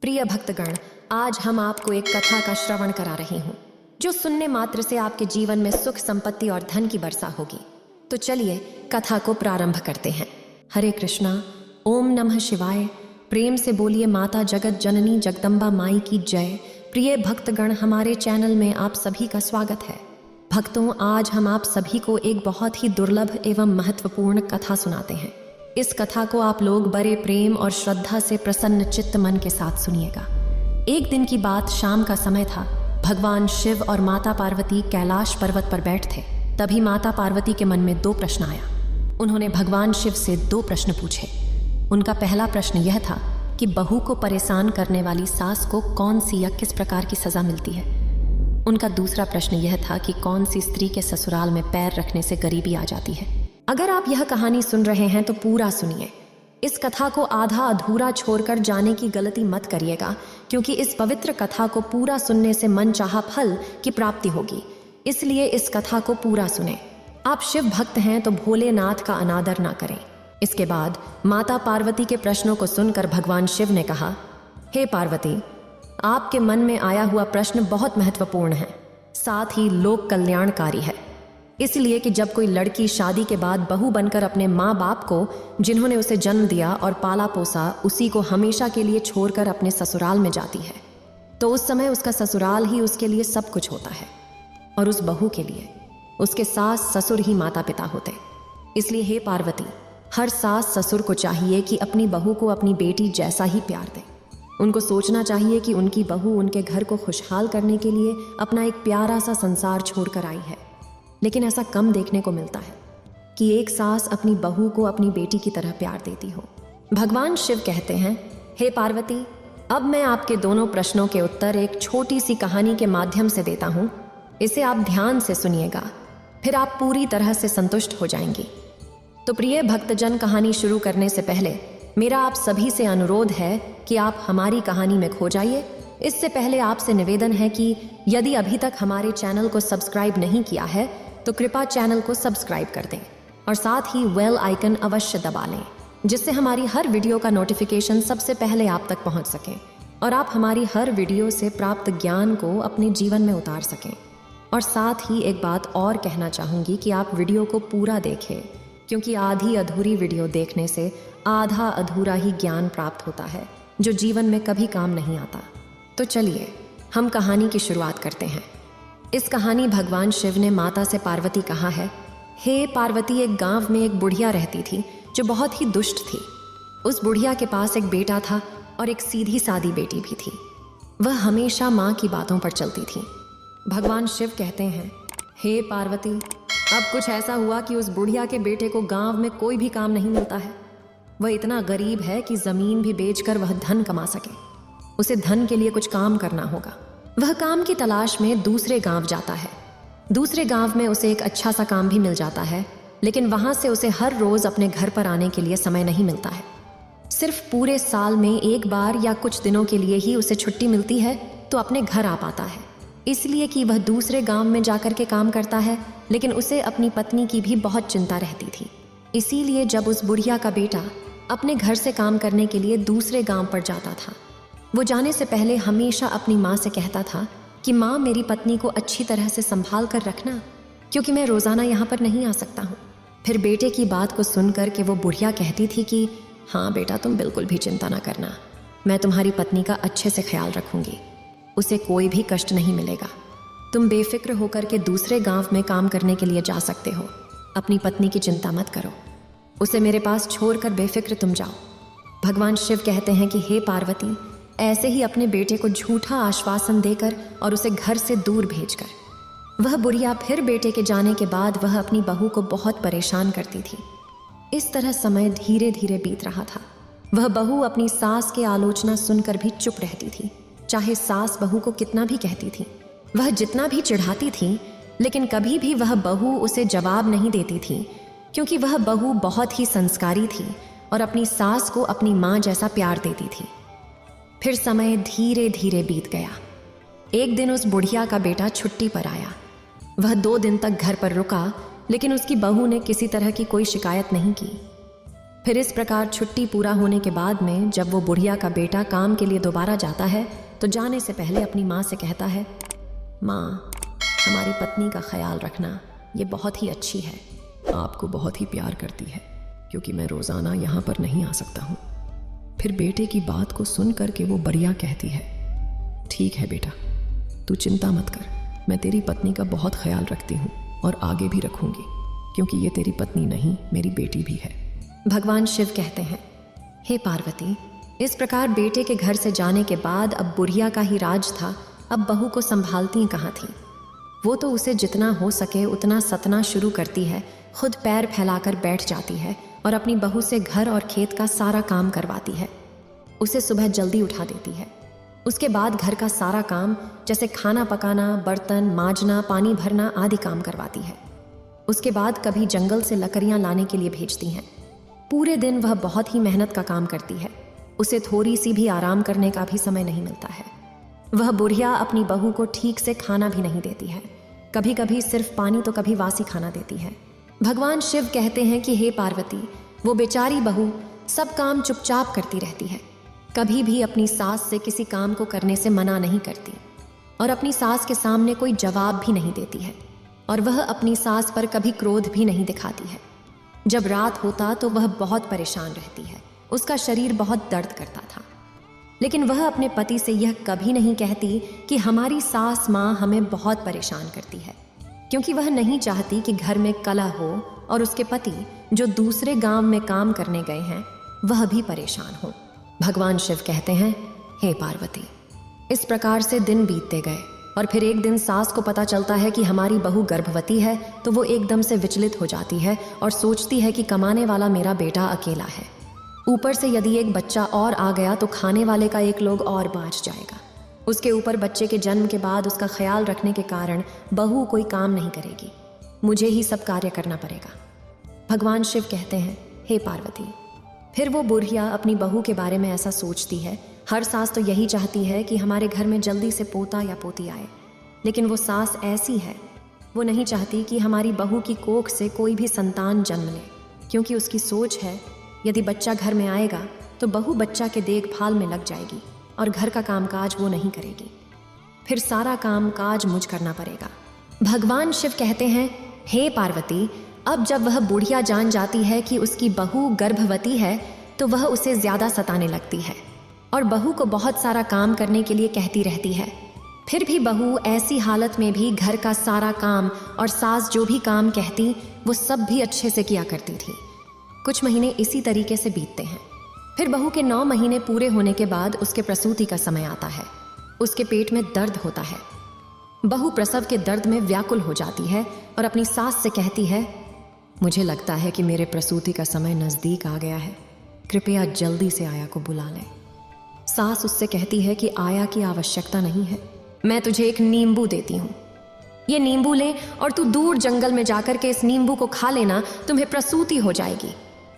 प्रिय भक्तगण, आज हम आपको एक कथा का श्रवण करा रहे हूँ जो सुनने मात्र से आपके जीवन में सुख, संपत्ति और धन की वर्षा होगी। तो चलिए कथा को प्रारंभ करते हैं। हरे कृष्णा, ओम नमः शिवाय। प्रेम से बोलिए माता जगत जननी जगदम्बा माई की जय। प्रिय भक्तगण, हमारे चैनल में आप सभी का स्वागत है। भक्तों, आज हम आप सभी को एक बहुत ही दुर्लभ एवं महत्वपूर्ण कथा सुनाते हैं। इस कथा को आप लोग बड़े प्रेम और श्रद्धा से प्रसन्न चित्त मन के साथ सुनिएगा। एक दिन की बात, शाम का समय था। भगवान शिव और माता पार्वती कैलाश पर्वत पर बैठे थे। तभी माता पार्वती के मन में दो प्रश्न आया। उन्होंने भगवान शिव से दो प्रश्न पूछे। उनका पहला प्रश्न यह था कि बहू को परेशान करने वाली सास को कौन सी या किस प्रकार की सजा मिलती है। उनका दूसरा प्रश्न यह था कि कौन सी स्त्री के ससुराल में पैर रखने से गरीबी आ जाती है। अगर आप यह कहानी सुन रहे हैं तो पूरा सुनिए। इस कथा को आधा अधूरा छोड़कर जाने की गलती मत करिएगा, क्योंकि इस पवित्र कथा को पूरा सुनने से मनचाहा फल की प्राप्ति होगी। इसलिए इस कथा को पूरा सुने। आप शिव भक्त हैं तो भोलेनाथ का अनादर ना करें। इसके बाद माता पार्वती के प्रश्नों को सुनकर भगवान शिव ने कहा, हे पार्वती, आपके मन में आया हुआ प्रश्न बहुत महत्वपूर्ण है, साथ ही लोक कल्याणकारी है। इसलिए कि जब कोई लड़की शादी के बाद बहू बनकर अपने माँ बाप को, जिन्होंने उसे जन्म दिया और पाला पोसा, उसी को हमेशा के लिए छोड़कर अपने ससुराल में जाती है, तो उस समय उसका ससुराल ही उसके लिए सब कुछ होता है और उस बहू के लिए उसके सास ससुर ही माता पिता होते। इसलिए हे पार्वती, हर सास ससुर को चाहिए कि अपनी बहू को अपनी बेटी जैसा ही प्यार दे। उनको सोचना चाहिए कि उनकी बहू उनके घर को खुशहाल करने के लिए अपना एक प्यारा सा संसार छोड़कर आई है। लेकिन ऐसा कम देखने को मिलता है कि एक सास अपनी बहू को अपनी बेटी की तरह प्यार देती हो। भगवान शिव कहते हैं, हे पार्वती, अब मैं आपके दोनों प्रश्नों के उत्तर एक छोटी सी कहानी के माध्यम से देता हूँ। इसे आप ध्यान से सुनिएगा, फिर आप पूरी तरह से संतुष्ट हो जाएंगी। तो प्रिय भक्तजन, कहानी शुरू करने से पहले मेरा आप सभी से अनुरोध है कि आप हमारी कहानी में खो जाइए। इससे पहले आपसे निवेदन है कि यदि अभी तक हमारे चैनल को सब्सक्राइब नहीं किया है तो कृपया चैनल को सब्सक्राइब कर दें और साथ ही बेल आइकन अवश्य दबा लें, जिससे हमारी हर वीडियो का नोटिफिकेशन सबसे पहले आप तक पहुंच सके और आप हमारी हर वीडियो से प्राप्त ज्ञान को अपने जीवन में उतार सकें। और साथ ही एक बात और कहना चाहूँगी कि आप वीडियो को पूरा देखें, क्योंकि आधी अधूरी वीडियो देखने से आधा अधूरा ही ज्ञान प्राप्त होता है, जो जीवन में कभी काम नहीं आता। तो चलिए हम कहानी की शुरुआत करते हैं। इस कहानी भगवान शिव ने माता से पार्वती कहा है, हे पार्वती, एक गांव में एक बुढ़िया रहती थी जो बहुत ही दुष्ट थी। उस बुढ़िया के पास एक बेटा था और एक सीधी सादी बेटी भी थी। वह हमेशा माँ की बातों पर चलती थी। भगवान शिव कहते हैं, हे पार्वती, अब कुछ ऐसा हुआ कि उस बुढ़िया के बेटे को गांव में कोई भी काम नहीं मिलता है। वह इतना गरीब है कि जमीन भी बेचकर वह धन कमा सके। उसे धन के लिए कुछ काम करना होगा। वह काम की तलाश में दूसरे गांव जाता है। दूसरे गांव में उसे एक अच्छा सा काम भी मिल जाता है, लेकिन वहां से उसे हर रोज अपने घर पर आने के लिए समय नहीं मिलता है। सिर्फ पूरे साल में एक बार या कुछ दिनों के लिए ही उसे छुट्टी मिलती है तो अपने घर आ पाता है, इसलिए कि वह दूसरे गांव में जाकर के काम करता है। लेकिन उसे अपनी पत्नी की भी बहुत चिंता रहती थी। इसीलिए जब उस बुढ़िया का बेटा अपने घर से काम करने के लिए दूसरे गांव पर जाता था, वो जाने से पहले हमेशा अपनी माँ से कहता था कि माँ, मेरी पत्नी को अच्छी तरह से संभाल कर रखना, क्योंकि मैं रोज़ाना यहाँ पर नहीं आ सकता हूँ। फिर बेटे की बात को सुनकर के वो बुढ़िया कहती थी कि हाँ बेटा, तुम बिल्कुल भी चिंता ना करना, मैं तुम्हारी पत्नी का अच्छे से ख्याल रखूँगी, उसे कोई भी कष्ट नहीं मिलेगा। तुम बेफिक्र होकर के दूसरे गाँव में काम करने के लिए जा सकते हो। अपनी पत्नी की चिंता मत करो, उसे मेरे पास छोड़कर बेफिक्र तुम जाओ। भगवान शिव कहते हैं कि हे पार्वती, ऐसे ही अपने बेटे को झूठा आश्वासन देकर और उसे घर से दूर भेजकर वह बुढ़िया फिर बेटे के जाने के बाद वह अपनी बहू को बहुत परेशान करती थी। इस तरह समय धीरे धीरे बीत रहा था। वह बहू अपनी सास के आलोचना सुनकर भी चुप रहती थी, चाहे सास बहू को कितना भी कहती थी। वह जितना भी चिढ़ाती थी, लेकिन कभी भी वह बहू उसे जवाब नहीं देती थी, क्योंकि वह बहू बहुत ही संस्कारी थी और अपनी सास को अपनी माँ जैसा प्यार देती थी। फिर समय धीरे धीरे बीत गया। एक दिन उस बुढ़िया का बेटा छुट्टी पर आया। वह 2 दिन तक घर पर रुका, लेकिन उसकी बहू ने किसी तरह की कोई शिकायत नहीं की। फिर इस प्रकार छुट्टी पूरा होने के बाद में जब वो बुढ़िया का बेटा काम के लिए दोबारा जाता है तो जाने से पहले अपनी माँ से कहता है, माँ, हमारी पत्नी का ख्याल रखना, ये बहुत ही अच्छी है। आपको बहुत ही प्यार करती है क्योंकि मैं रोज़ाना यहाँ पर नहीं आ सकता हूँ। फिर बेटे की बात को सुन करके वो बढ़िया कहती है, ठीक है बेटा, तू चिंता मत कर, मैं तेरी पत्नी का बहुत ख्याल रखती हूँ और आगे भी रखूँगी, क्योंकि ये तेरी पत्नी नहीं, मेरी बेटी भी है। भगवान शिव कहते हैं, हे पार्वती, इस प्रकार बेटे के घर से जाने के बाद अब बुढ़िया का ही राज था। अब बहू को संभालती कहाँ थी। वो तो उसे जितना हो सके उतना सतना शुरू करती है, खुद पैर फैलाकर बैठ जाती है और अपनी बहू से घर और खेत का सारा काम करवाती है। उसे सुबह जल्दी उठा देती है। उसके बाद घर का सारा काम जैसे खाना पकाना, बर्तन मांजना, पानी भरना आदि काम करवाती है। उसके बाद कभी जंगल से लकड़ियाँ लाने के लिए भेजती हैं। पूरे दिन वह बहुत ही मेहनत का काम करती है। उसे थोड़ी सी भी आराम करने का भी समय नहीं मिलता है। वह बुढ़िया अपनी बहू को ठीक से खाना भी नहीं देती है। कभी कभी सिर्फ पानी तो कभी वासी खाना देती है। भगवान शिव कहते हैं कि हे पार्वती, वो बेचारी बहू सब काम चुपचाप करती रहती है, कभी भी अपनी सास से किसी काम को करने से मना नहीं करती और अपनी सास के सामने कोई जवाब भी नहीं देती है, और वह अपनी सास पर कभी क्रोध भी नहीं दिखाती है। जब रात होता तो वह बहुत परेशान रहती है, उसका शरीर बहुत दर्द करता था, लेकिन वह अपने पति से यह कभी नहीं कहती कि हमारी सास माँ हमें बहुत परेशान करती है, क्योंकि वह नहीं चाहती कि घर में कलह हो और उसके पति जो दूसरे गांव में काम करने गए हैं वह भी परेशान हो। भगवान शिव कहते हैं, हे पार्वती, इस प्रकार से दिन बीतते गए और फिर एक दिन सास को पता चलता है कि हमारी बहू गर्भवती है, तो वो एकदम से विचलित हो जाती है और सोचती है कि कमाने वाला मेरा बेटा अकेला है, ऊपर से यदि एक बच्चा और आ गया तो खाने वाले का एक लोग और बाँच जाएगा। उसके ऊपर बच्चे के जन्म के बाद उसका ख्याल रखने के कारण बहू कोई काम नहीं करेगी, मुझे ही सब कार्य करना पड़ेगा। भगवान शिव कहते हैं, हे पार्वती, फिर वो बुढ़िया अपनी बहू के बारे में ऐसा सोचती है। हर सास तो यही चाहती है कि हमारे घर में जल्दी से पोता या पोती आए, लेकिन वो सास ऐसी है, वो नहीं चाहती कि हमारी बहू की कोख से कोई भी संतान जन्म ले, क्योंकि उसकी सोच है यदि बच्चा घर में आएगा तो बहू बच्चा के देखभाल में लग जाएगी और घर का कामकाज वो नहीं करेगी, फिर सारा काम काज मुझ करना पड़ेगा। भगवान शिव कहते हैं, हे पार्वती, अब जब वह बुढ़िया जान जाती है कि उसकी बहू गर्भवती है तो वह उसे ज्यादा सताने लगती है और बहू को बहुत सारा काम करने के लिए कहती रहती है। फिर भी बहू ऐसी हालत में भी घर का सारा काम और सास जो भी काम कहती वो सब भी अच्छे से किया करती थी। कुछ महीने इसी तरीके से बीतते हैं। फिर बहू के 9 महीने पूरे होने के बाद उसके प्रसूति का समय आता है। उसके पेट में दर्द होता है। बहू प्रसव के दर्द में व्याकुल हो जाती है और अपनी सास से कहती है, मुझे लगता है कि मेरे प्रसूति का समय नज़दीक आ गया है, कृपया जल्दी से आया को बुला लें। सास उससे कहती है कि आया की आवश्यकता नहीं है, मैं तुझे एक नींबू देती हूँ, ये नींबू ले और तू दूर जंगल में जाकर के इस नींबू को खा लेना, तुम्हें प्रसूति हो जाएगी।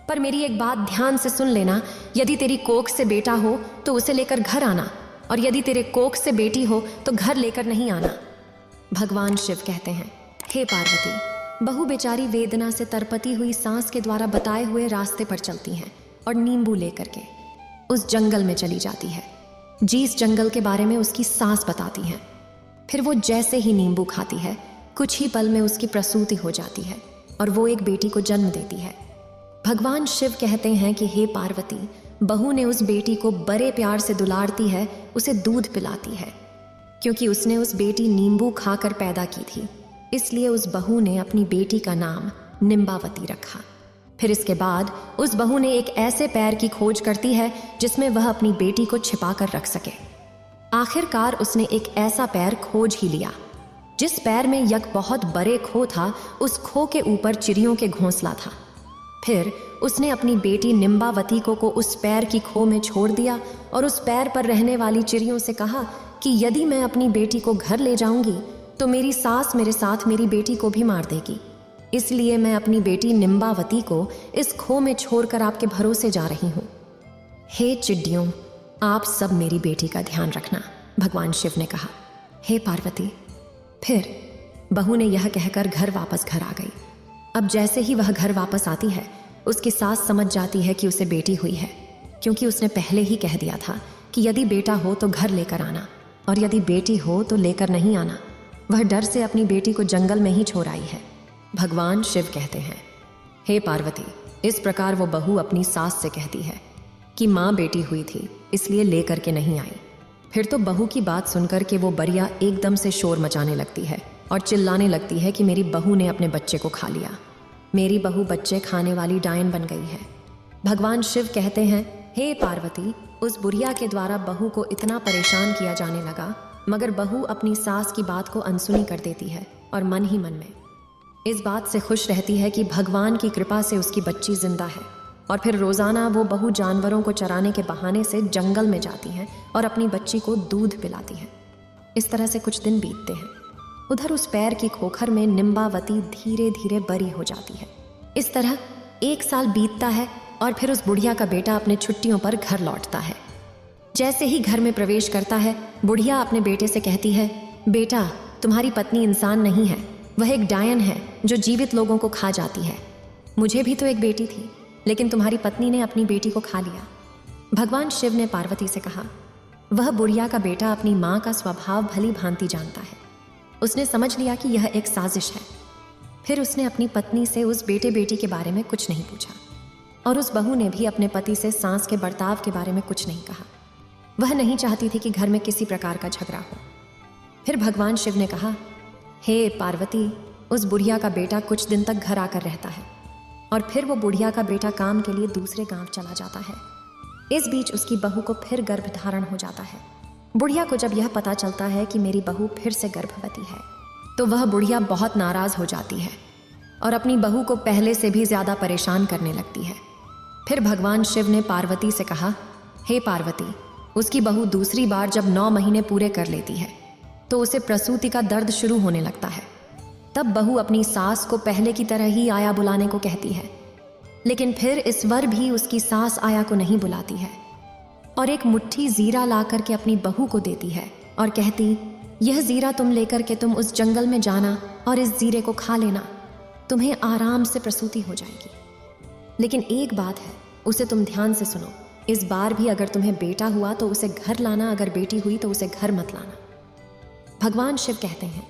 पर मेरी एक बात ध्यान से सुन लेना, यदि तेरी कोख से बेटा हो तो उसे लेकर घर आना, और यदि तेरे कोख से बेटी हो तो घर लेकर नहीं आना। भगवान शिव कहते हैं, हे पार्वती, बहू बेचारी वेदना से तरपती हुई सांस के द्वारा बताए हुए रास्ते पर चलती हैं और नींबू लेकर के उस जंगल में चली जाती है, जिस जंगल के बारे में उसकी सास बताती हैं। फिर वो जैसे ही नींबू खाती है, कुछ ही पल में उसकी प्रसूति हो जाती है और वो एक बेटी को जन्म देती है। भगवान शिव कहते हैं कि हे पार्वती, बहू ने उस बेटी को बड़े प्यार से दुलारती है, उसे दूध पिलाती है, क्योंकि उसने उस बेटी नींबू खाकर पैदा की थी, इसलिए उस बहू ने अपनी बेटी का नाम निम्बावती रखा। फिर इसके बाद उस बहू ने एक ऐसे पैर की खोज करती है जिसमें वह अपनी बेटी को छिपा कर रख सके। आखिरकार उसने एक ऐसा पैर खोज ही लिया जिस पैर में एक बहुत बड़े खो था, उस खो के ऊपर चिड़ियों के घोंसला था। फिर उसने अपनी बेटी निम्बावती को उस पैर की खो में छोड़ दिया और उस पैर पर रहने वाली चिड़ियों से कहा कि यदि मैं अपनी बेटी को घर ले जाऊंगी तो मेरी सास मेरे साथ मेरी बेटी को भी मार देगी, इसलिए मैं अपनी बेटी निम्बावती को इस खो में छोड़कर आपके भरोसे जा रही हूँ। हे चिड़ियों, आप सब मेरी बेटी का ध्यान रखना, भगवान शिव ने कहा। हे पार्वती, फिर बहू ने यह कहकर घर वापस घर आ गई। अब जैसे ही वह घर वापस आती है उसकी सास समझ जाती है कि उसे बेटी हुई है, क्योंकि उसने पहले ही कह दिया था कि यदि बेटा हो तो घर लेकर आना और यदि बेटी हो तो लेकर नहीं आना। वह डर से अपनी बेटी को जंगल में ही छोड़ आई है। भगवान शिव कहते हैं, हे पार्वती, इस प्रकार वो बहू अपनी सास से कहती है कि माँ बेटी हुई थी इसलिए लेकर के नहीं आई। फिर तो बहू की बात सुनकर के वो बरिया एकदम से शोर मचाने लगती है और चिल्लाने लगती है कि मेरी बहू ने अपने बच्चे को खा लिया, मेरी बहू बच्चे खाने वाली डायन बन गई है। भगवान शिव कहते हैं, हे पार्वती, उस बुढ़िया के द्वारा बहू को इतना परेशान किया जाने लगा, मगर बहू अपनी सास की बात को अनसुनी कर देती है और मन ही मन में इस बात से खुश रहती है कि भगवान की कृपा से उसकी बच्ची जिंदा है। और फिर रोजाना वो बहू जानवरों को चराने के बहाने से जंगल में जाती है और अपनी बच्ची को दूध पिलाती है। इस तरह से कुछ दिन बीतते हैं। उधर उस पैर की खोखर में निम्बावती धीरे धीरे बरी हो जाती है। इस तरह 1 साल बीतता है और फिर उस बुढ़िया का बेटा अपने छुट्टियों पर घर लौटता है। जैसे ही घर में प्रवेश करता है, बुढ़िया अपने बेटे से कहती है, बेटा, तुम्हारी पत्नी इंसान नहीं है, वह एक डायन है जो जीवित लोगों को खा जाती है। मुझे भी तो एक बेटी थी, लेकिन तुम्हारी पत्नी ने अपनी बेटी को खा लिया। भगवान शिव ने पार्वती से कहा, वह बुढ़िया का बेटा अपनी माँ का स्वभाव भली भांति जानता है। उसने समझ लिया कि यह एक साजिश है। फिर उसने अपनी पत्नी से उस बेटे बेटी के बारे में कुछ नहीं पूछा और उस बहू ने भी अपने पति से सास के बर्ताव के बारे में कुछ नहीं कहा। वह नहीं चाहती थी कि घर में किसी प्रकार का झगड़ा हो। फिर भगवान शिव ने कहा, हे पार्वती, उस बुढ़िया का बेटा कुछ दिन तक घर आकर रहता है और फिर वो बुढ़िया का बेटा काम के लिए दूसरे गांव चला जाता है। इस बीच उसकी बहू को फिर गर्भ धारण हो जाता है। बुढ़िया को जब यह पता चलता है कि मेरी बहू फिर से गर्भवती है, तो वह बुढ़िया बहुत नाराज हो जाती है और अपनी बहू को पहले से भी ज्यादा परेशान करने लगती है। फिर भगवान शिव ने पार्वती से कहा, हे पार्वती, उसकी बहू दूसरी बार जब 9 महीने पूरे कर लेती है तो उसे प्रसूति का दर्द शुरू होने लगता है। तब बहू अपनी सास को पहले की तरह ही आया बुलाने को कहती है, लेकिन फिर इस बार भी उसकी सास आया को नहीं बुलाती है और एक मुट्ठी जीरा ला करके अपनी बहू को देती है और कहती, यह जीरा तुम लेकर के तुम उस जंगल में जाना और इस जीरे को खा लेना, तुम्हें आराम से प्रसूति हो जाएगी। लेकिन एक बात है, उसे तुम ध्यान से सुनो, इस बार भी अगर तुम्हें बेटा हुआ तो उसे घर लाना, अगर बेटी हुई तो उसे घर मत लाना। भगवान शिव कहते हैं,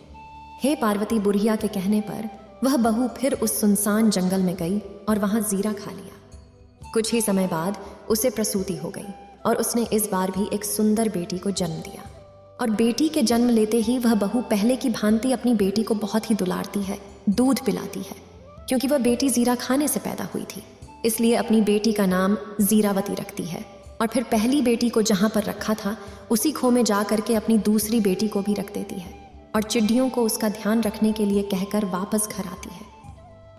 हे पार्वती, बुढ़िया के कहने पर वह बहू फिर उस सुनसान जंगल में गई और वहां जीरा खा लिया। कुछ ही समय बाद उसे प्रसूति हो गई और उसने इस बार भी एक सुंदर बेटी को जन्म दिया। और बेटी के जन्म लेते ही वह बहू पहले की भांति अपनी बेटी को बहुत ही दुलारती है, दूध पिलाती है, क्योंकि वह बेटी जीरा खाने से पैदा हुई थी, इसलिए अपनी बेटी का नाम जीरावती रखती है। और फिर पहली बेटी को जहां पर रखा था उसी खो में जा करके अपनी दूसरी बेटी को भी रख देती है और चिड़ियों को उसका ध्यान रखने के लिए कहकर वापस घर आती है।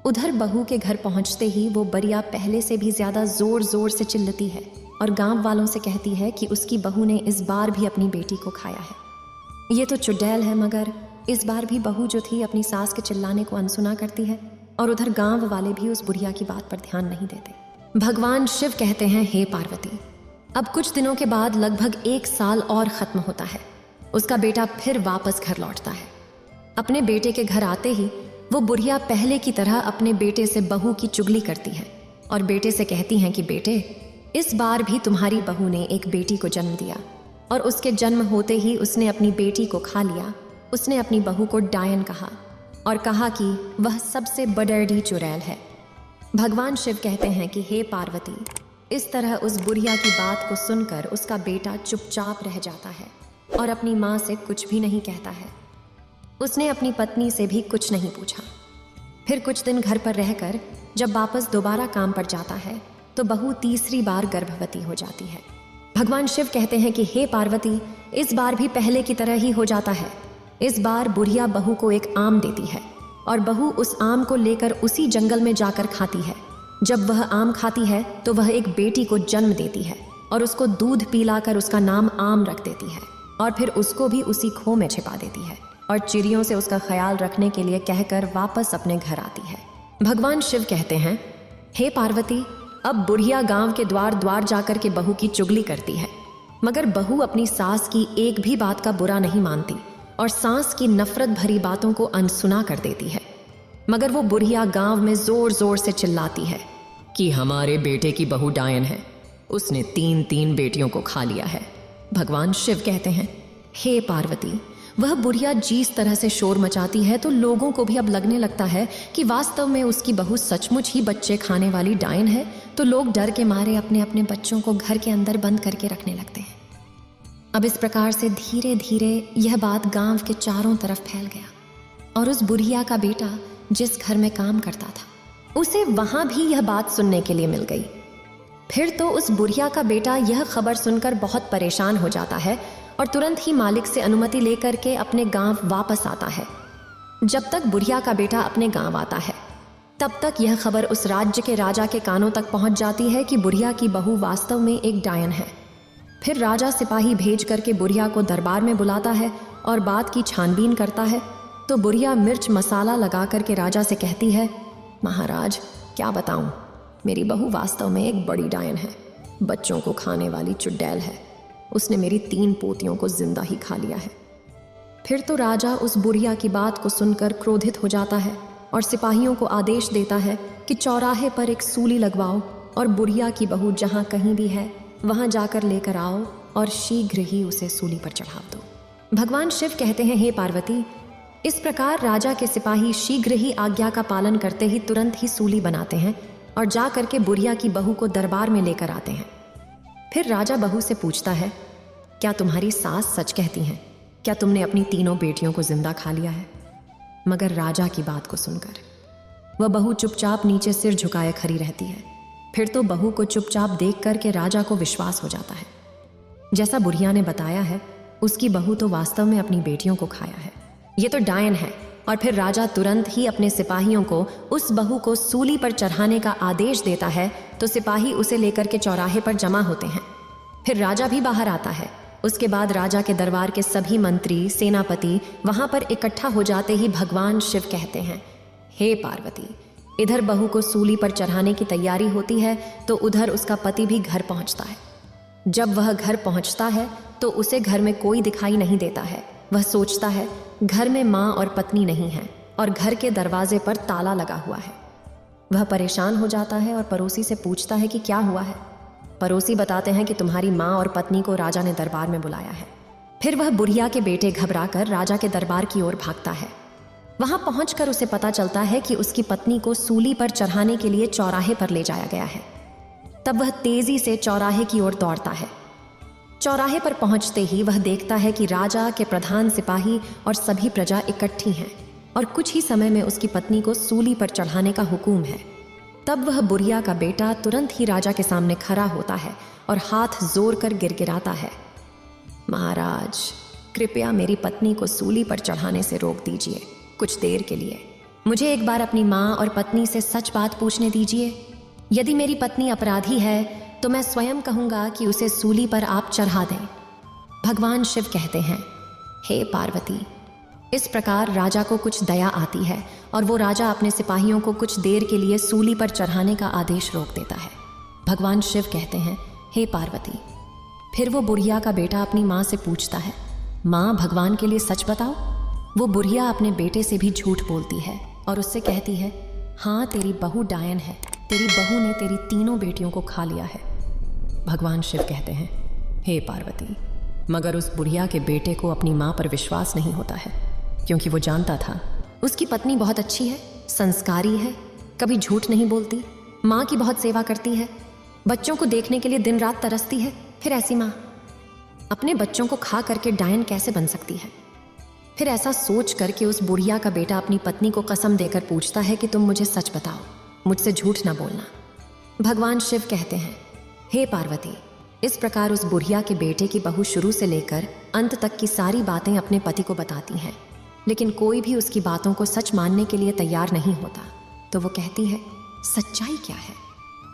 उधर बहू के घर पहुंचते ही वो बरिया पहले से भी ज्यादा जोर जोर से चिल्लाती है और गांव वालों से कहती है कि उसकी बहू ने इस बार भी अपनी बेटी को खाया है। ये तो चुड़ैल है, मगर इस बार भी बहू जो थी अपनी सास के चिल्लाने को अनसुना करती है और उधर गांव वाले भी उस बुढ़िया की बात पर ध्यान नहीं देते। भगवान शिव कहते हैं, हे पार्वती, अब कुछ दिनों के बाद लगभग 1 साल और खत्म होता है। उसका बेटा फिर वापस घर लौटता है। अपने बेटे के घर आते ही वो बुढ़िया पहले की तरह अपने बेटे से बहू की चुगली करती है और बेटे से कहती हैं कि बेटे, इस बार भी तुम्हारी बहू ने एक बेटी को जन्म दिया और उसके जन्म होते ही उसने अपनी बेटी को खा लिया। उसने अपनी बहू को डायन कहा और कहा कि वह सबसे बड़ड़ी चुड़ैल है। भगवान शिव कहते हैं कि हे पार्वती, इस तरह उस बुढ़िया की बात को सुनकर उसका बेटा चुपचाप रह जाता है और अपनी माँ से कुछ भी नहीं कहता है। उसने अपनी पत्नी से भी कुछ नहीं पूछा। फिर कुछ दिन घर पर रहकर जब वापस दोबारा काम पर जाता है तो बहू तीसरी बार गर्भवती हो जाती है। भगवान शिव कहते हैं कि हे पार्वती, इस बार भी पहले की तरह ही हो जाता है। इस बार बुढ़िया बहू को एक आम देती है और बहू उस आम को लेकर उसी जंगल में जाकर खाती है। जब वह आम खाती है तो वह एक बेटी को जन्म देती है और उसको दूध पिलाकर उसका नाम आम रख देती है और फिर उसको भी उसी खो में छिपा देती है और चिड़ियों से उसका ख्याल रखने के लिए कहकर वापस अपने घर आती है। भगवान शिव कहते हैं, हे पार्वती, अब बुढ़िया गांव के द्वार द्वार जाकर के बहू की चुगली करती है, मगर बहू अपनी सास की एक भी बात का बुरा नहीं मानती और सास की नफरत भरी बातों को अनसुना कर देती है। मगर वो बुढ़िया गांव में जोर जोर से चिल्लाती है, कि हमारे बेटे की बहू डायन है, उसने 3 बेटियों को खा लिया है। भगवान शिव कहते हैं, हे पार्वती, वह बुढ़िया जिस तरह से शोर मचाती है तो लोगों को भी अब लगने लगता है कि वास्तव में उसकी बहू सचमुच ही बच्चे खाने वाली डायन है। तो लोग डर के मारे अपने अपने बच्चों को घर के अंदर बंद करके रखने लगते हैं। अब इस प्रकार से धीरे धीरे यह बात गांव के चारों तरफ फैल गया और उस बुढ़िया का बेटा जिस घर में काम करता था उसे वहां भी यह बात सुनने के लिए मिल गई। फिर तो उस बुढ़िया का बेटा यह खबर सुनकर बहुत परेशान हो जाता है और तुरंत ही मालिक से अनुमति लेकर के अपने गांव वापस आता है। जब तक बुढ़िया का बेटा अपने गांव आता है तब तक यह खबर उस राज्य के राजा के कानों तक पहुंच जाती है कि बुढ़िया की बहू वास्तव में एक डायन है। फिर राजा सिपाही भेज करके बुढ़िया को दरबार में बुलाता है और बात की छानबीन करता है। तो बुढ़िया मिर्च मसाला लगा करके राजा से कहती है, महाराज क्या बताऊं, मेरी बहू वास्तव में एक बड़ी डायन है, बच्चों को खाने वाली चुड़ैल है। उसने मेरी 3 पोतियों को जिंदा ही खा लिया है। फिर तो राजा उस बुढ़िया की बात को सुनकर क्रोधित हो जाता है और सिपाहियों को आदेश देता है कि चौराहे पर एक सूली लगवाओ और बुढ़िया की बहू जहाँ कहीं भी है वहां जाकर लेकर आओ और शीघ्र ही उसे सूली पर चढ़ा दो। भगवान शिव कहते हैं, हे पार्वती, इस प्रकार राजा के सिपाही शीघ्र ही आज्ञा का पालन करते ही तुरंत ही सूली बनाते हैं और जा करके बुढ़िया की बहू को दरबार में लेकर आते हैं। फिर राजा बहू से पूछता है, क्या तुम्हारी सास सच कहती हैं? क्या तुमने अपनी 3 बेटियों को जिंदा खा लिया है? मगर राजा की बात को सुनकर वह बहू चुपचाप नीचे सिर झुकाए खड़ी रहती है। फिर तो बहू को चुपचाप देख करके राजा को विश्वास हो जाता है। जैसा बुढ़िया ने बताया है, उसकी बहू तो वास्तव में अपनी बेटियों को खाया है, ये तो डायन है। और फिर राजा तुरंत ही अपने सिपाहियों को उस बहू को सूली पर चढ़ाने का आदेश देता है। तो सिपाही उसे लेकर के चौराहे पर जमा होते हैं। फिर राजा भी बाहर आता है। उसके बाद राजा के दरबार के सभी मंत्री, सेनापति वहां पर इकट्ठा हो जाते ही भगवान शिव कहते हैं, हे पार्वती, इधर बहू को सूली पर चढ़ाने की तैयारी होती है तो उधर उसका पति भी घर पहुंचता है। जब वह घर पहुंचता है तो उसे घर में कोई दिखाई नहीं देता है। वह सोचता है घर में माँ और पत्नी नहीं है और घर के दरवाजे पर ताला लगा हुआ है। वह परेशान हो जाता है और पड़ोसी से पूछता है कि क्या हुआ है। पड़ोसी बताते हैं कि तुम्हारी माँ और पत्नी को राजा ने दरबार में बुलाया है। फिर वह बुढ़िया के बेटे घबराकर राजा के दरबार की ओर भागता है। वहां पहुंचकर उसे पता चलता है कि उसकी पत्नी को सूली पर चढ़ाने के लिए चौराहे पर ले जाया गया है। तब वह तेजी से चौराहे की ओर दौड़ता है। चौराहे पर पहुंचते ही वह देखता है कि राजा के प्रधान सिपाही और सभी प्रजा इकट्ठी हैं और कुछ ही समय में उसकी पत्नी को सूली पर चढ़ाने का हुक्म है। तब वह बुढ़िया का बेटा तुरंत ही राजा के सामने खड़ा होता है और हाथ जोर कर गिड़गिड़ाता है, महाराज, कृपया मेरी पत्नी को सूली पर चढ़ाने से रोक दीजिए कुछ देर के लिए। मुझे एक बार अपनी माँ और पत्नी से सच बात पूछने दीजिए। यदि मेरी पत्नी अपराधी है तो मैं स्वयं कहूँगा कि उसे सूली पर आप चढ़ा दें। भगवान शिव कहते हैं, हे पार्वती, इस प्रकार राजा को कुछ दया आती है और वो राजा अपने सिपाहियों को कुछ देर के लिए सूली पर चढ़ाने का आदेश रोक देता है। भगवान शिव कहते हैं, हे पार्वती। फिर वो बुढ़िया का बेटा अपनी माँ से पूछता है, माँ, भगवान के लिए सच बताओ। वो बुढ़िया अपने बेटे से भी झूठ बोलती है और उससे कहती है, हाँ, तेरी बहू डायन है, तेरी बहू ने तेरी 3 बेटियों को खा लिया है। भगवान शिव कहते हैं, हे पार्वती, मगर उस बुढ़िया के बेटे को अपनी माँ पर विश्वास नहीं होता है, क्योंकि वो जानता था उसकी पत्नी बहुत अच्छी है, संस्कारी है, कभी झूठ नहीं बोलती, माँ की बहुत सेवा करती है, बच्चों को देखने के लिए दिन रात तरसती है। फिर ऐसी माँ अपने बच्चों को खा करके डायन कैसे बन सकती है? फिर ऐसा सोच करके उस बुढ़िया का बेटा अपनी पत्नी को कसम देकर पूछता है कि तुम मुझे सच बताओ, मुझसे झूठ ना बोलना। भगवान शिव कहते हैं, हे पार्वती, इस प्रकार उस बुढ़िया के बेटे की बहू शुरू से लेकर अंत तक की सारी बातें अपने पति को बताती हैं, लेकिन कोई भी उसकी बातों को सच मानने के लिए तैयार नहीं होता। तो वो कहती है, सच्चाई क्या है?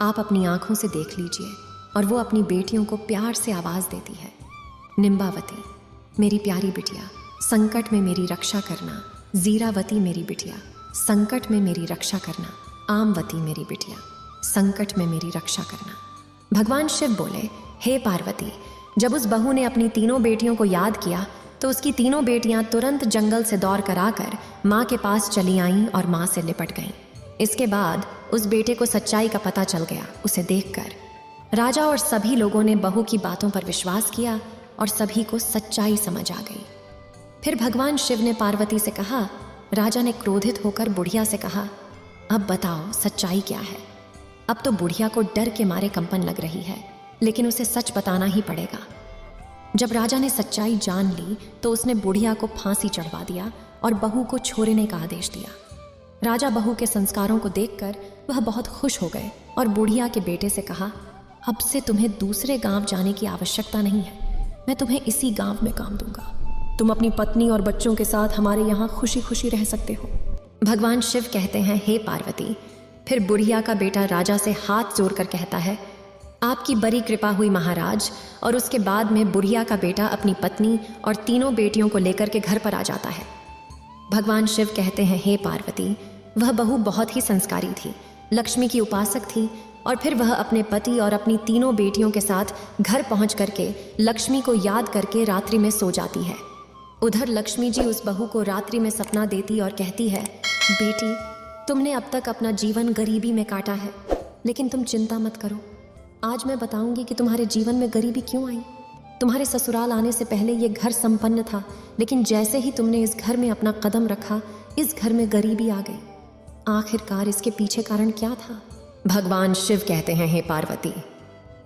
आप अपनी आंखों से देख लीजिए। और वो अपनी बेटियों को प्यार से आवाज देती है, निम्बावती, मेरी प्यारी बिटिया, संकट में मेरी रक्षा करना। जीरावती, मेरी बिटिया, संकट में मेरी रक्षा करना। आमवती, मेरी बिटिया, संकट में मेरी रक्षा करना। भगवान शिव बोले, हे पार्वती, जब उस बहू ने अपनी 3 बेटियों को याद किया तो उसकी 3 बेटियां तुरंत जंगल से दौड़ कर आकर माँ के पास चली आईं और माँ से लिपट गईं। इसके बाद उस बेटे को सच्चाई का पता चल गया। उसे देखकर राजा और सभी लोगों ने बहू की बातों पर विश्वास किया और सभी को सच्चाई समझ आ गई। फिर भगवान शिव ने पार्वती से कहा। राजा ने क्रोधित होकर बुढ़िया से कहा, अब बताओ सच्चाई क्या है। अब तो बुढ़िया को डर के मारे कंपन लग रही है, लेकिन उसे सच बताना ही पड़ेगा। जब राजा ने सच्चाई जान ली तो उसने बुढ़िया को फांसी चढ़वा दिया और बहू को छोड़ने का आदेश दिया। राजा बहू के संस्कारों को देखकर वह बहुत खुश हो गए और बुढ़िया के बेटे से कहा, अब से तुम्हें दूसरे गांव जाने की आवश्यकता नहीं है, मैं तुम्हें इसी गांव में काम दूंगा। तुम अपनी पत्नी और बच्चों के साथ हमारे यहाँ खुशी खुशी रह सकते हो। भगवान शिव कहते हैं, हे पार्वती। फिर बुढ़िया का बेटा राजा से हाथ जोड़कर कहता है, आपकी बड़ी कृपा हुई महाराज। और उसके बाद में बुढ़िया का बेटा अपनी पत्नी और तीनों बेटियों को लेकर के घर पर आ जाता है। भगवान शिव कहते हैं, हे पार्वती, वह बहू बहुत ही संस्कारी थी, लक्ष्मी की उपासक थी। और फिर वह अपने पति और अपनी तीनों बेटियों के साथ घर पहुंच करके लक्ष्मी को याद करके रात्रि में सो जाती है। उधर लक्ष्मी जी उस बहू को रात्रि में सपना देती और कहती है, बेटी, तुमने अब तक अपना जीवन गरीबी में काटा है, लेकिन तुम चिंता मत करो। आज मैं बताऊंगी कि तुम्हारे जीवन में गरीबी क्यों आई। तुम्हारे ससुराल आने से पहले ये घर संपन्न था, लेकिन जैसे ही तुमने इस घर में अपना कदम रखा, इस घर में गरीबी आ गई। आखिरकार इसके पीछे कारण क्या था? भगवान शिव कहते हैं, हे पार्वती।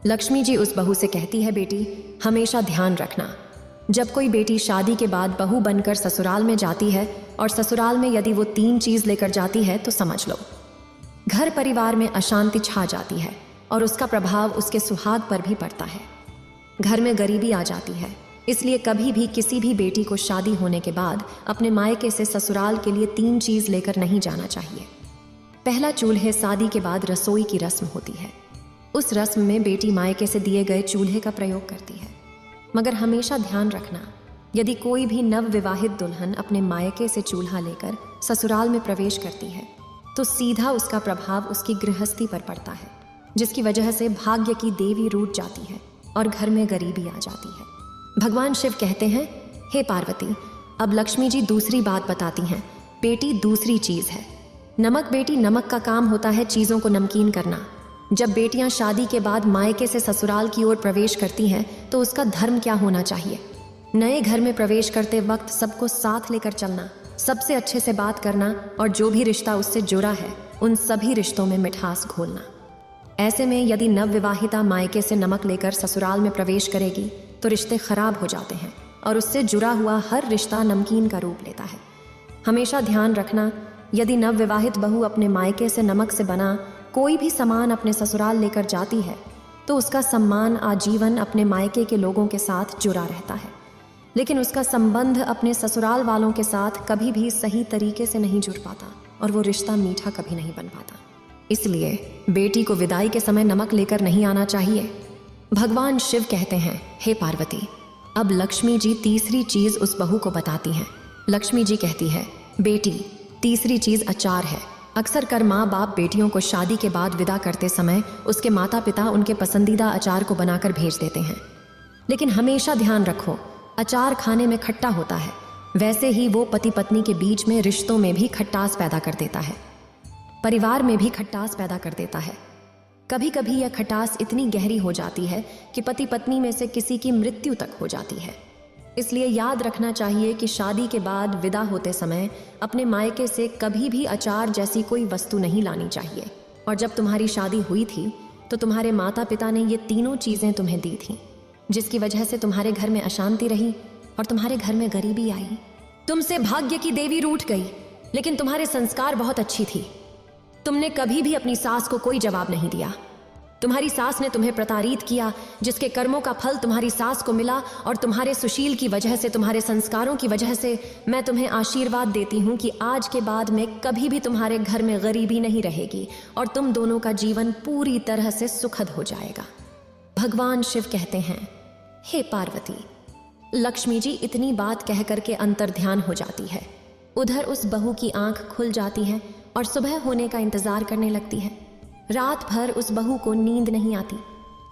लक्ष्मी जी उस बहू से कहती है, बेटी, हमेशा ध्यान रखना, जब कोई बेटी शादी के बाद बहू बनकर ससुराल में जाती है और ससुराल में यदि वो 3 चीज लेकर जाती है तो समझ लो घर परिवार में अशांति छा जाती है और उसका प्रभाव उसके सुहाग पर भी पड़ता है। घर में गरीबी आ जाती है। इसलिए कभी भी किसी भी बेटी को शादी होने के बाद अपने मायके से ससुराल के लिए 3 चीज लेकर नहीं जाना चाहिए। पहला चूल्हे शादी के बाद रसोई की रस्म होती है। उस रस्म में बेटी मायके से दिए गए चूल्हे का प्रयोग करती है। मगर हमेशा ध्यान रखना, यदि कोई भी नव विवाहित दुल्हन अपने मायके से चूल्हा लेकर ससुराल में प्रवेश करती है तो सीधा उसका प्रभाव उसकी गृहस्थी पर पड़ता है, जिसकी वजह से भाग्य की देवी रूठ जाती है और घर में गरीबी आ जाती है। भगवान शिव कहते हैं, हे पार्वती, अब लक्ष्मी जी दूसरी बात बताती हैं। बेटी, दूसरी चीज है नमक। बेटी, नमक का काम होता है चीजों को नमकीन करना। जब बेटियां शादी के बाद मायके से ससुराल की ओर प्रवेश करती हैं तो उसका धर्म क्या होना चाहिए? नए घर में प्रवेश करते वक्त सबको साथ लेकर चलना, सबसे अच्छे से बात करना और जो भी रिश्ता उससे जुड़ा है उन सभी रिश्तों में मिठास घोलना। ऐसे में यदि नवविवाहिता मायके से नमक लेकर ससुराल में प्रवेश करेगी तो रिश्ते खराब हो जाते हैं और उससे जुड़ा हुआ हर रिश्ता नमकीन का रूप लेता है। हमेशा ध्यान रखना, यदि नवविवाहित बहू अपने मायके से नमक से बना कोई भी सामान अपने ससुराल लेकर जाती है तो उसका सम्मान आजीवन अपने मायके के लोगों के साथ जुड़ा रहता है, लेकिन उसका संबंध अपने ससुराल वालों के साथ कभी भी सही तरीके से नहीं जुड़ पाता और वो रिश्ता मीठा कभी नहीं बन पाता। इसलिए बेटी को विदाई के समय नमक लेकर नहीं आना चाहिए। भगवान शिव कहते हैं, हे पार्वती, अब लक्ष्मी जी तीसरी चीज उस बहू को बताती हैं। लक्ष्मी जी कहती है, बेटी, तीसरी चीज अचार है। अक्सर कर माँ बाप बेटियों को शादी के बाद विदा करते समय उसके माता पिता उनके पसंदीदा अचार को बनाकर भेज देते हैं, लेकिन हमेशा ध्यान रखो, अचार खाने में खट्टा होता है, वैसे ही वो पति पत्नी के बीच में रिश्तों में भी खट्टास पैदा कर देता है, परिवार में भी खट्टास पैदा कर देता है। कभी कभी यह खटास इतनी गहरी हो जाती है कि पति पत्नी में से किसी की मृत्यु तक हो जाती है। इसलिए याद रखना चाहिए कि शादी के बाद विदा होते समय अपने मायके से कभी भी अचार जैसी कोई वस्तु नहीं लानी चाहिए। और जब तुम्हारी शादी हुई थी तो तुम्हारे माता पिता ने ये तीनों चीज़ें तुम्हें दी थीं, जिसकी वजह से तुम्हारे घर में अशांति रही और तुम्हारे घर में गरीबी आई। तुमसे भाग्य की देवी रूठ गई, लेकिन तुम्हारे संस्कार बहुत अच्छी थी। तुमने कभी भी अपनी सास को कोई जवाब नहीं दिया। तुम्हारी सास ने तुम्हें प्रताड़ित किया, जिसके कर्मों का फल तुम्हारी सास को मिला। और तुम्हारे सुशील की वजह से, तुम्हारे संस्कारों की वजह से मैं तुम्हें आशीर्वाद देती हूँ कि आज के बाद में कभी भी तुम्हारे घर में गरीबी नहीं रहेगी और तुम दोनों का जीवन पूरी तरह से सुखद हो जाएगा। भगवान शिव कहते हैं, हे पार्वती, लक्ष्मी जी इतनी बात कह करके अंतर्ध्यान हो जाती है। उधर उस बहू की आंख खुल जाती है और सुबह होने का इंतजार करने लगती है। रात भर उस बहू को नींद नहीं आती।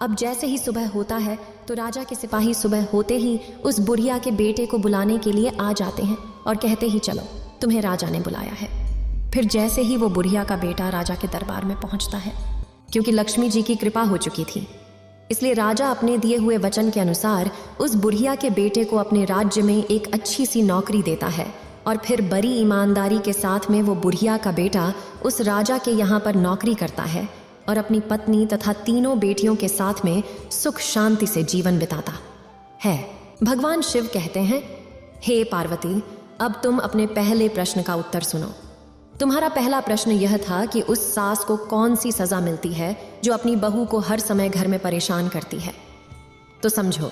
अब जैसे ही सुबह होता है तो राजा के सिपाही सुबह होते ही उस बुढ़िया के बेटे को बुलाने के लिए आ जाते हैं और कहते ही, चलो तुम्हें राजा ने बुलाया है। फिर जैसे ही वो बुढ़िया का बेटा राजा के दरबार में पहुंचता है, क्योंकि लक्ष्मी जी की कृपा हो चुकी थी, इसलिए राजा अपने दिए हुए वचन के अनुसार उस बुढ़िया के बेटे को अपने राज्य में एक अच्छी सी नौकरी देता है। और फिर बड़ी ईमानदारी के साथ में वो बुढ़िया का बेटा उस राजा के यहाँ पर नौकरी करता है और अपनी पत्नी तथा तीनों बेटियों के साथ में सुख शांति से जीवन बिताता है। भगवान शिव कहते हैं, हे पार्वती, अब तुम अपने पहले प्रश्न का उत्तर सुनो। तुम्हारा पहला प्रश्न यह था कि उस सास को कौन सी सजा मिलती है जो अपनी बहू को हर समय घर में परेशान करती है। तो समझो,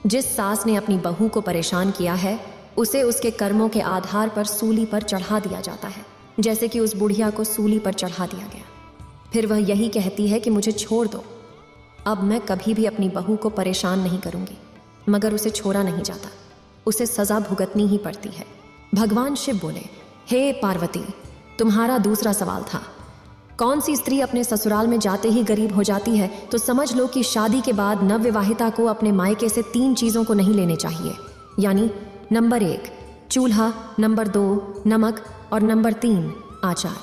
जिस सास ने अपनी बहू को परेशान किया है उसे उसके कर्मों के आधार पर सूली पर चढ़ा दिया जाता है, जैसे कि उस बुढ़िया को सूली पर चढ़ा दिया गया। फिर वह यही कहती है कि मुझे छोड़ दो, अब मैं कभी भी अपनी बहू को परेशान नहीं करूंगी, मगर उसे छोड़ा नहीं जाता, उसे सजा भुगतनी ही पड़ती है। भगवान शिव बोले, हे पार्वती, तुम्हारा दूसरा सवाल था, कौन सी स्त्री अपने ससुराल में जाते ही गरीब हो जाती है। तो समझ लो कि शादी के बाद नवविवाहिता को अपने मायके से 3 चीज़ों को नहीं लेने चाहिए, यानी नंबर 1 चूल्हा, नंबर 2 नमक और नंबर 3 आचार।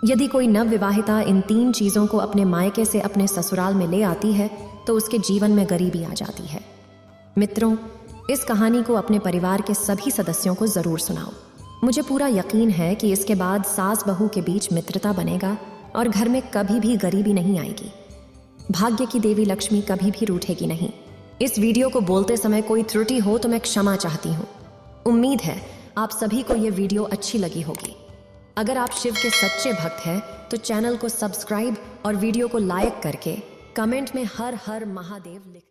यदि कोई नवविवाहिता इन 3 चीज़ों को अपने मायके से अपने ससुराल में ले आती है तो उसके जीवन में गरीबी आ जाती है। मित्रों, इस कहानी को अपने परिवार के सभी सदस्यों को ज़रूर सुनाओ। मुझे पूरा यकीन है कि इसके बाद सास बहू के बीच मित्रता बनेगा और घर में कभी भी गरीबी नहीं आएगी। भाग्य की देवी लक्ष्मी कभी भी रूठेगी नहीं। इस वीडियो को बोलते समय कोई त्रुटि हो तो मैं क्षमा चाहती हूँ। उम्मीद है आप सभी को यह वीडियो अच्छी लगी होगी। अगर आप शिव के सच्चे भक्त हैं तो चैनल को सब्सक्राइब और वीडियो को लाइक करके कमेंट में हर हर महादेव लिख